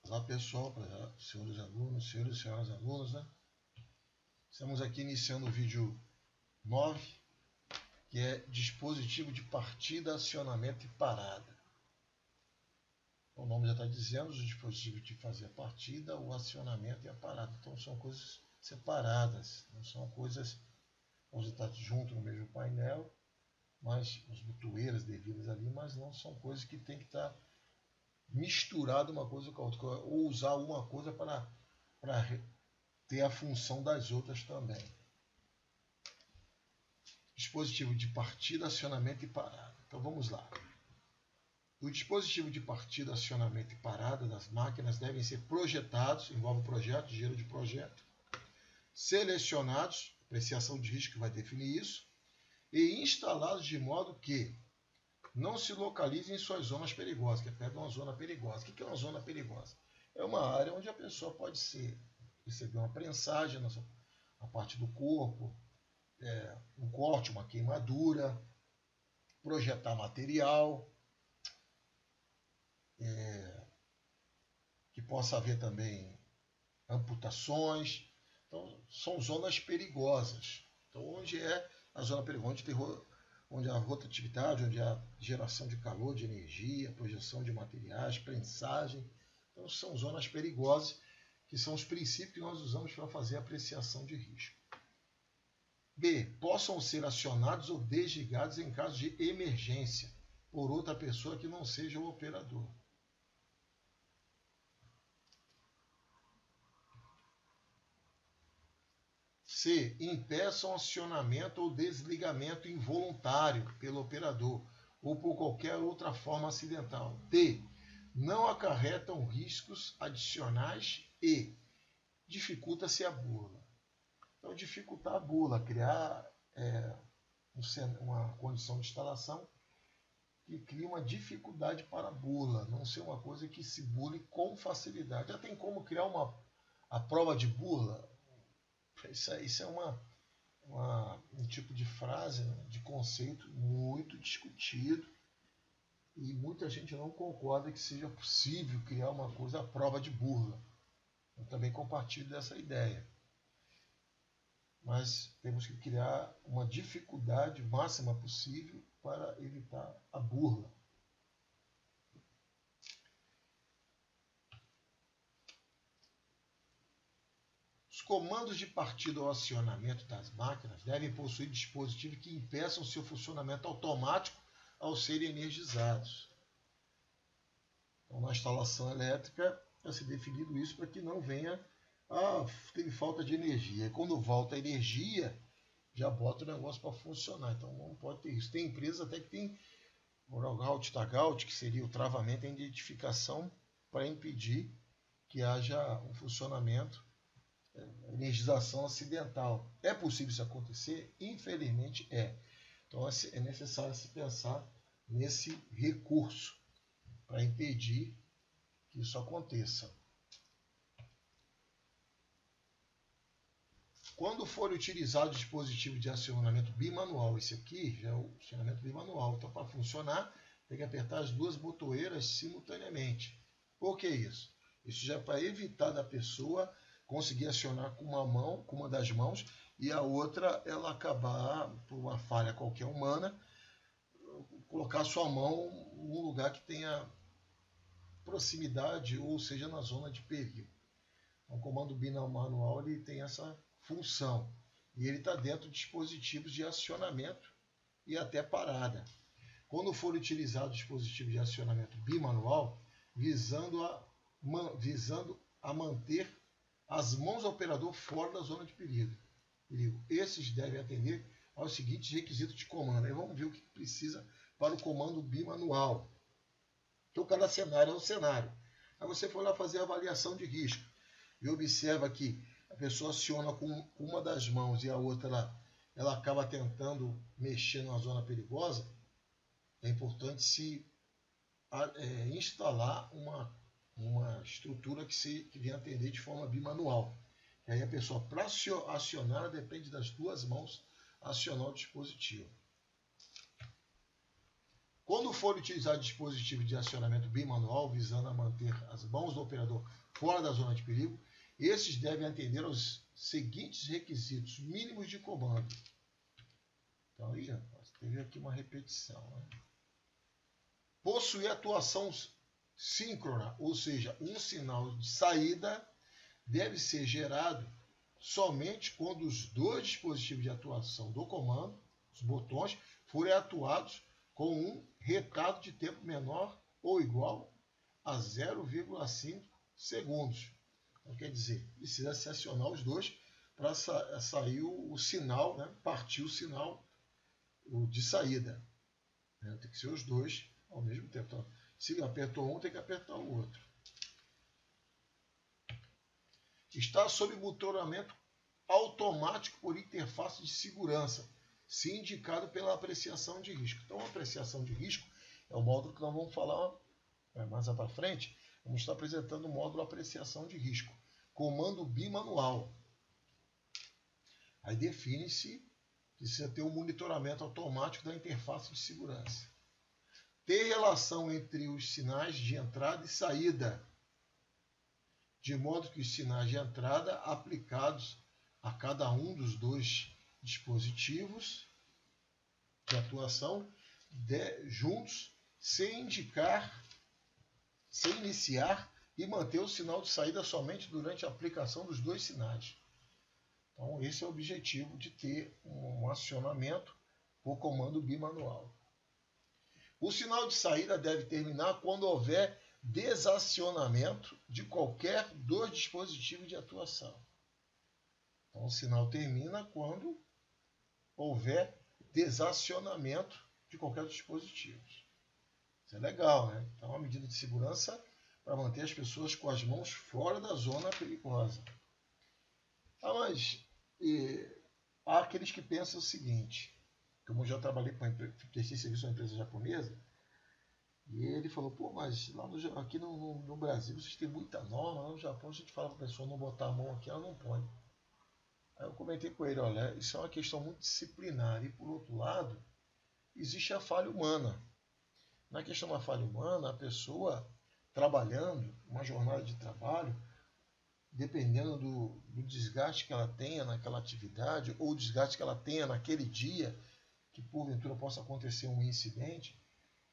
Olá pessoal, senhores alunos, senhores e senhoras alunos, né? Estamos aqui iniciando o vídeo 9, que é dispositivo de partida, acionamento e parada. O nome já está dizendo, os dispositivos de fazer a partida, o acionamento e a parada. Então são coisas separadas, não são coisas, vamos estar junto no mesmo painel, mas as botoeiras devidas ali, mas não são coisas que tem que estar misturado uma coisa com a outra, ou usar uma coisa para ter a função das outras também. Dispositivo de partida, acionamento e parada. Então vamos lá. O dispositivo de partida, acionamento e parada das máquinas devem ser projetados, envolve o projeto, engenheiro de projeto, selecionados, apreciação de risco que vai definir isso, e instalados de modo que não se localizem em suas zonas perigosas, que é perto de uma zona perigosa. O que é uma zona perigosa? É uma área onde a pessoa pode receber uma prensagem na parte do corpo, um corte, uma queimadura, projetar material, que possa haver também amputações. Então, são zonas perigosas. Então, onde é a zona perigosa? Onde há rotatividade, onde há geração de calor, de energia, projeção de materiais, prensagem. Então, são zonas perigosas, que são os princípios que nós usamos para fazer a apreciação de risco. B. Possam ser acionados ou desligados em caso de emergência por outra pessoa que não seja o operador. C. Impeçam acionamento ou desligamento involuntário pelo operador ou por qualquer outra forma acidental. D. Não acarretam riscos adicionais e dificulta-se a burla. Então, dificultar a burla, criar uma condição de instalação que cria uma dificuldade para a burla, não ser uma coisa que se burle com facilidade. Já tem como criar a prova de burla? Isso é um tipo de frase, né, de conceito muito discutido, e muita gente não concorda que seja possível criar uma coisa, a prova de burla. Eu também compartilho dessa ideia. Mas temos que criar uma dificuldade máxima possível para evitar a burla. Os comandos de partida ou acionamento das máquinas devem possuir dispositivos que impeçam seu funcionamento automático ao serem energizados. Então, na instalação elétrica, vai ser definido isso para que não venha teve falta de energia. E quando volta a energia, já bota o negócio para funcionar. Então não pode ter isso. Tem empresas até que tem Rogout, Tagout, que seria o travamento e a identificação para impedir que haja um funcionamento, energização acidental. É possível isso acontecer? Infelizmente é. Então é necessário se pensar nesse recurso para impedir que isso aconteça. Quando for utilizado o dispositivo de acionamento bimanual, esse aqui já é o acionamento bimanual, então para funcionar tem que apertar as duas botoeiras simultaneamente. Por que isso? Isso já é para evitar da pessoa conseguir acionar com uma das mãos, e a outra ela acabar, por uma falha qualquer humana, colocar sua mão num lugar que tenha proximidade ou seja na zona de perigo. O comando bimanual ele tem essa função e ele está dentro de dispositivos de acionamento e até parada. Quando for utilizado o dispositivo de acionamento bimanual, visando a manter as mãos do operador fora da zona de perigo. Esses devem atender aos seguintes requisitos de comando. Aí vamos ver o que precisa para o comando bimanual. Então cada cenário é um cenário. Aí você for lá fazer a avaliação de risco e observa que a pessoa aciona com uma das mãos e a outra ela acaba tentando mexer numa zona perigosa, é importante se instalar uma estrutura que venha atender de forma bimanual. E aí a pessoa, para acionar, depende das duas mãos acionar o dispositivo. Quando for utilizar dispositivo de acionamento bimanual visando a manter as mãos do operador fora da zona de perigo, esses devem atender aos seguintes requisitos mínimos de comando. Então, aí, rapaz, teve aqui uma repetição. Né? Possuir atuação síncrona, ou seja, um sinal de saída deve ser gerado somente quando os dois dispositivos de atuação do comando, os botões, forem atuados com um retardo de tempo menor ou igual a 0,5 segundos. Então, quer dizer, precisa se acionar os dois para sair o sinal, né? Partir o sinal de saída. Né? Tem que ser os dois ao mesmo tempo. Então, se apertou um, tem que apertar o outro. Está sob monitoramento automático por interface de segurança, se indicado pela apreciação de risco. Então, a apreciação de risco é o módulo que nós vamos falar mais para frente. Vamos estar apresentando o módulo apreciação de risco. Comando bimanual. Aí define-se que precisa ter um monitoramento automático da interface de segurança. Ter relação entre os sinais de entrada e saída, de modo que os sinais de entrada aplicados a cada um dos dois dispositivos de atuação juntos, sem iniciar e manter o sinal de saída somente durante a aplicação dos dois sinais. Então, esse é o objetivo de ter um acionamento por comando bimanual. O sinal de saída deve terminar quando houver desacionamento de qualquer dos dispositivos de atuação. Então, o sinal termina quando houver desacionamento de qualquer dos dispositivos. Isso é legal, né? Então, é uma medida de segurança para manter as pessoas com as mãos fora da zona perigosa. Mas há aqueles que pensam o seguinte, como eu já trabalhei prestei serviço a uma empresa japonesa, e ele falou, pô, mas lá aqui no Brasil vocês têm muita norma, lá no Japão a gente fala para a pessoa não botar a mão aqui, ela não põe. Aí eu comentei com ele, olha, isso é uma questão muito disciplinar, e por outro lado, existe a falha humana. Na questão da falha humana, a pessoa trabalhando, uma jornada de trabalho, dependendo do desgaste que ela tenha naquela atividade, ou o desgaste que ela tenha naquele dia, que porventura possa acontecer um incidente,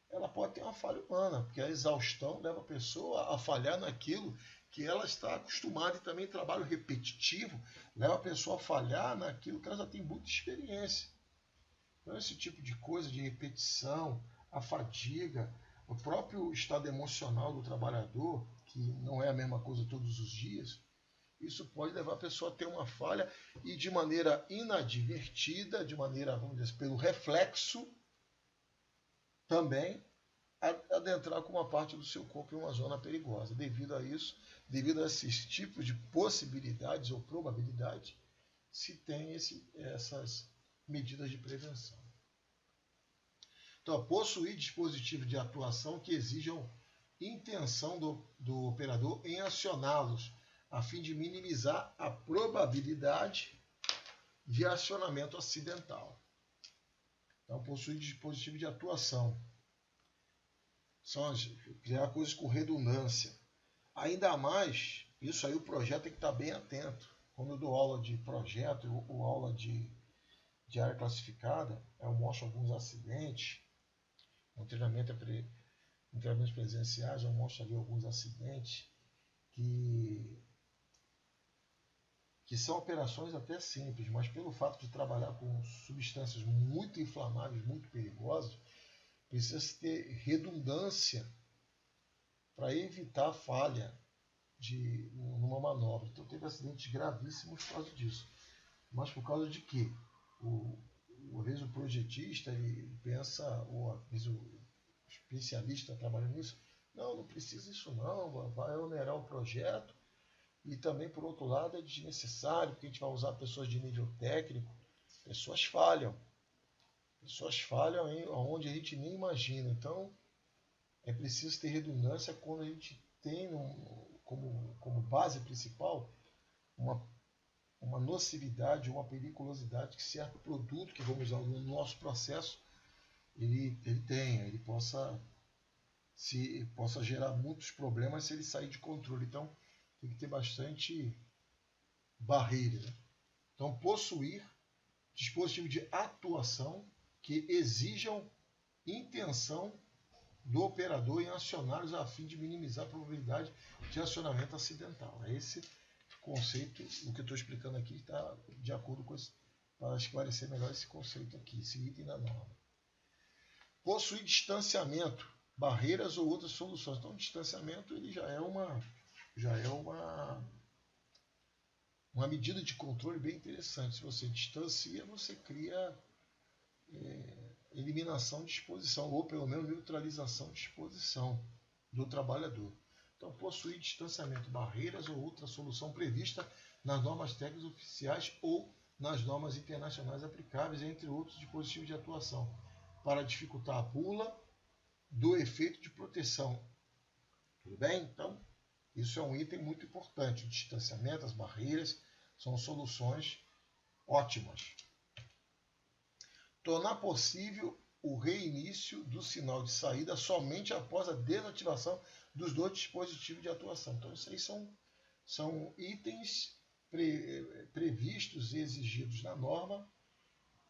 ela pode ter uma falha humana, porque a exaustão leva a pessoa a falhar naquilo que ela está acostumada, e também trabalho repetitivo leva a pessoa a falhar naquilo que ela já tem muita experiência. Então, esse tipo de coisa de repetição, a fadiga, o próprio estado emocional do trabalhador, que não é a mesma coisa todos os dias, isso pode levar a pessoa a ter uma falha e de maneira inadvertida, de maneira, vamos dizer, pelo reflexo, também adentrar com uma parte do seu corpo em uma zona perigosa. Devido a isso, devido a esses tipos de possibilidades ou probabilidades, se tem essas medidas de prevenção. Então, possuir dispositivos de atuação que exijam intenção do operador em acioná-los, a fim de minimizar a probabilidade de acionamento acidental. Então, possuir dispositivo de atuação. São criar coisas com redundância. Ainda mais, isso aí o projeto tem que estar bem atento. Quando eu dou aula de projeto ou aula de área classificada, eu mostro alguns acidentes. No treinamento presenciais, eu mostro ali alguns acidentes que são operações até simples, mas pelo fato de trabalhar com substâncias muito inflamáveis, muito perigosas, precisa ter redundância para evitar falha numa manobra. Então teve acidentes gravíssimos por causa disso. Mas por causa de quê? Às vezes o projetista ele pensa, ou às vezes o especialista trabalhando nisso, não precisa isso não, vai onerar o projeto. E também, por outro lado, é desnecessário, porque a gente vai usar pessoas de nível técnico. Pessoas falham onde a gente nem imagina. Então, é preciso ter redundância quando a gente tem como base principal uma nocividade, uma periculosidade que certo produto que vamos usar no nosso processo ele possa gerar muitos problemas se ele sair de controle. Então, tem que ter bastante barreira. Né? Então, possuir dispositivos de atuação que exijam intenção do operador em acioná-los a fim de minimizar a probabilidade de acionamento acidental. É esse conceito, o que eu estou explicando aqui está de acordo com esse, para esclarecer melhor esse conceito aqui, esse item da norma. Possuir distanciamento, barreiras ou outras soluções. Então, o distanciamento ele já é uma medida de controle bem interessante. Se você distancia, você cria eliminação de exposição, ou pelo menos neutralização de exposição do trabalhador. Então, possuir distanciamento, barreiras ou outra solução prevista nas normas técnicas oficiais ou nas normas internacionais aplicáveis, entre outros dispositivos de atuação, para dificultar a pula do efeito de proteção. Tudo bem? Então, isso é um item muito importante. O distanciamento, as barreiras, são soluções ótimas. Tornar possível o reinício do sinal de saída somente após a desativação dos dois dispositivos de atuação. Então, isso aí são itens previstos e exigidos na norma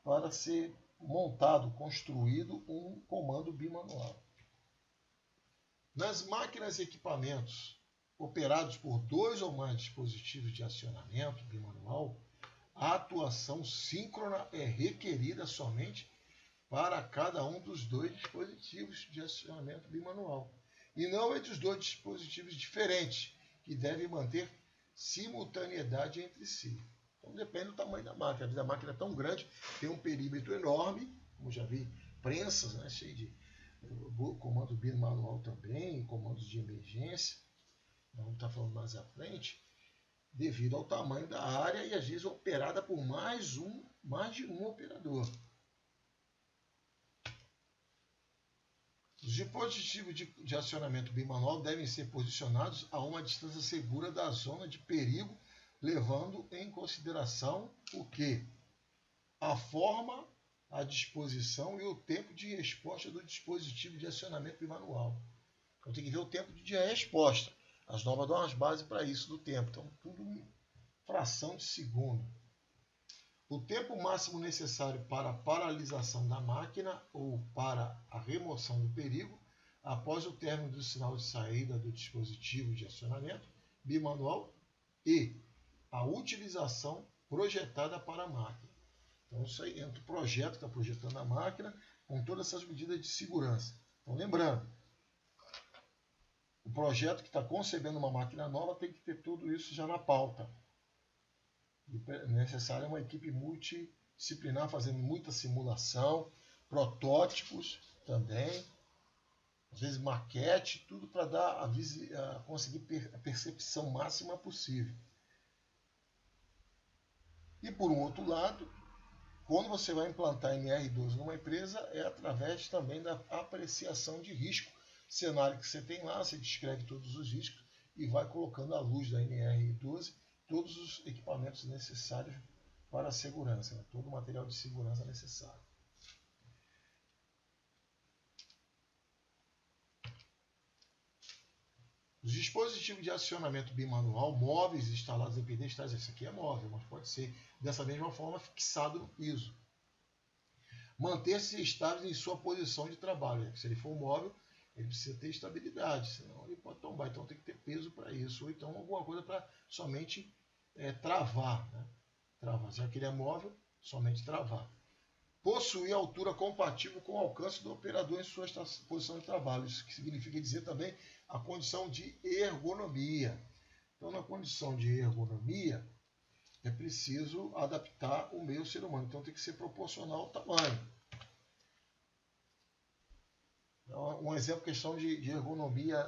para ser montado, construído um comando bimanual. Nas máquinas e equipamentos operados por dois ou mais dispositivos de acionamento bimanual, a atuação síncrona é requerida somente para cada um dos dois dispositivos de acionamento bimanual, e não entre os dois dispositivos diferentes, que devem manter simultaneidade entre si. Então depende do tamanho da máquina. Às vezes a máquina é tão grande, tem um perímetro enorme, como já vi, prensas, né, cheio de comando bimanual também, comandos de emergência, vamos estar falando mais à frente, devido ao tamanho da área e às vezes operada por mais de um operador. Os dispositivos de acionamento bimanual devem ser posicionados a uma distância segura da zona de perigo, levando em consideração o quê? A forma, a disposição e o tempo de resposta do dispositivo de acionamento bimanual. Então tem que ver o tempo de resposta. As normas dão as bases para isso do tempo. Então, tudo em fração de segundo. O tempo máximo necessário para a paralisação da máquina ou para a remoção do perigo após o término do sinal de saída do dispositivo de acionamento bimanual e a utilização projetada para a máquina. Então, isso aí entra o projeto que está projetando a máquina com todas essas medidas de segurança. Então, lembrando, o projeto que está concebendo uma máquina nova tem que ter tudo isso já na pauta. É necessário uma equipe multidisciplinar fazendo muita simulação, protótipos também, às vezes maquete, tudo para dar conseguir a percepção máxima possível. E por um outro lado, quando você vai implantar NR12 numa empresa, é através também da apreciação de risco. Cenário que você tem lá, você descreve todos os riscos e vai colocando à luz da NR12 todos os equipamentos necessários para a segurança, né? Todo o material de segurança necessário. Os dispositivos de acionamento bimanual móveis instalados em pedestais, esse aqui é móvel, mas pode ser dessa mesma forma fixado no piso. Manter-se estáveis em sua posição de trabalho. Se ele for móvel, ele precisa ter estabilidade, senão ele pode tombar. Então tem que ter peso para isso, ou então alguma coisa para somente travar. Né? Travar. Já que ele é móvel, somente travar. Possuir altura compatível com o alcance do operador em sua posição de trabalho. Isso que significa dizer também a condição de ergonomia. Então, na condição de ergonomia, é preciso adaptar o meio ser humano. Então, tem que ser proporcional ao tamanho. Um exemplo, questão de ergonomia,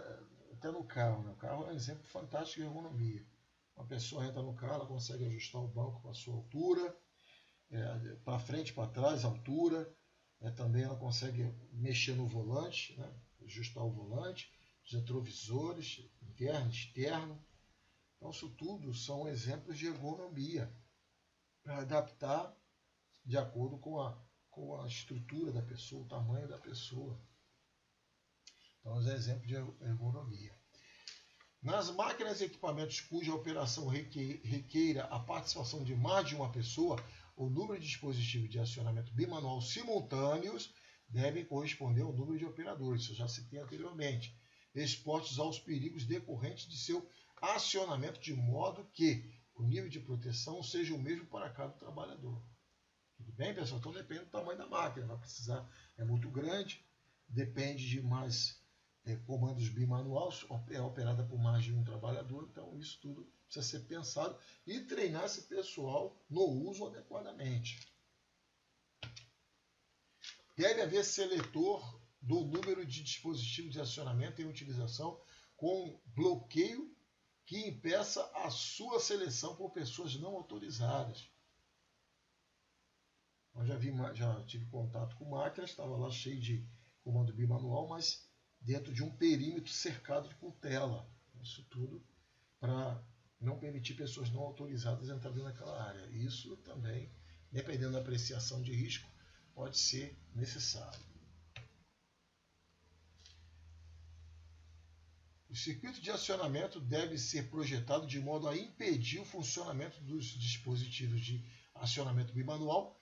até no carro. Né? O carro é um exemplo fantástico de ergonomia. Uma pessoa entra no carro, ela consegue ajustar o banco com a sua altura, para frente, para trás, altura. Também ela consegue mexer no volante, né? Ajustar o volante, os retrovisores, interno, externo. Então, isso tudo são exemplos de ergonomia para adaptar de acordo com com a estrutura da pessoa, o tamanho da pessoa. Então, é exemplo de ergonomia. Nas máquinas e equipamentos cuja operação requeira a participação de mais de uma pessoa, o número de dispositivos de acionamento bimanual simultâneos devem corresponder ao número de operadores, isso eu já citei anteriormente, expostos aos perigos decorrentes de seu acionamento, de modo que o nível de proteção seja o mesmo para cada trabalhador. Tudo bem, pessoal? Então depende do tamanho da máquina, vai precisar, é muito grande, depende de mais comandos bimanuais, é operada por mais de um trabalhador, então isso tudo precisa ser pensado e treinar esse pessoal no uso adequadamente. Deve haver seletor do número de dispositivos de acionamento em utilização com bloqueio que impeça a sua seleção por pessoas não autorizadas. Eu já tive contato com máquinas, estava lá cheio de comando bimanual, mas dentro de um perímetro cercado de cutela. Isso tudo para não permitir pessoas não autorizadas entrarem naquela área. Isso também, dependendo da apreciação de risco, pode ser necessário. O circuito de acionamento deve ser projetado de modo a impedir o funcionamento dos dispositivos de acionamento bimanual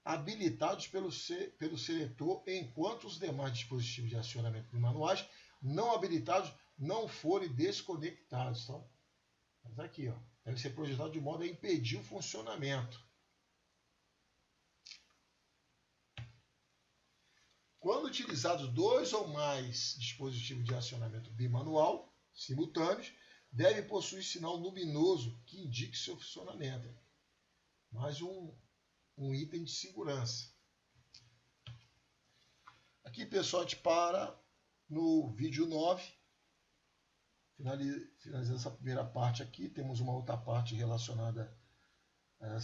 habilitados pelo seletor, enquanto os demais dispositivos de acionamento bimanuais não habilitados não forem desconectados. Então, mas aqui, deve ser projetado de modo a impedir o funcionamento. Quando utilizados dois ou mais dispositivos de acionamento bimanual simultâneos, deve possuir sinal luminoso que indique seu funcionamento. Mais um item de segurança. Aqui, pessoal, a gente para no vídeo 9. Finalizando essa primeira parte aqui, temos uma outra parte relacionada a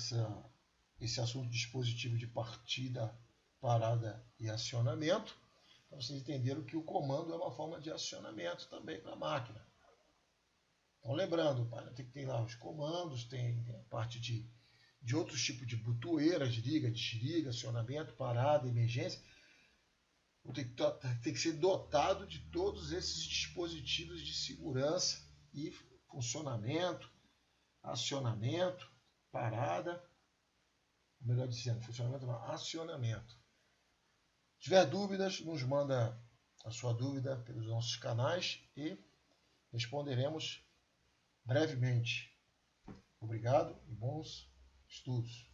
esse assunto de dispositivo de partida, parada e acionamento. Para vocês entenderem que o comando é uma forma de acionamento também para a máquina. Então, lembrando, tem que ter lá os comandos, tem a parte de outros tipos de botoeiras, liga, desliga, acionamento, parada, emergência. Tem que ser dotado de todos esses dispositivos de segurança e funcionamento, acionamento, parada, melhor dizendo, funcionamento não, acionamento. Se tiver dúvidas, nos manda a sua dúvida pelos nossos canais e responderemos brevemente. Obrigado e bons estudos.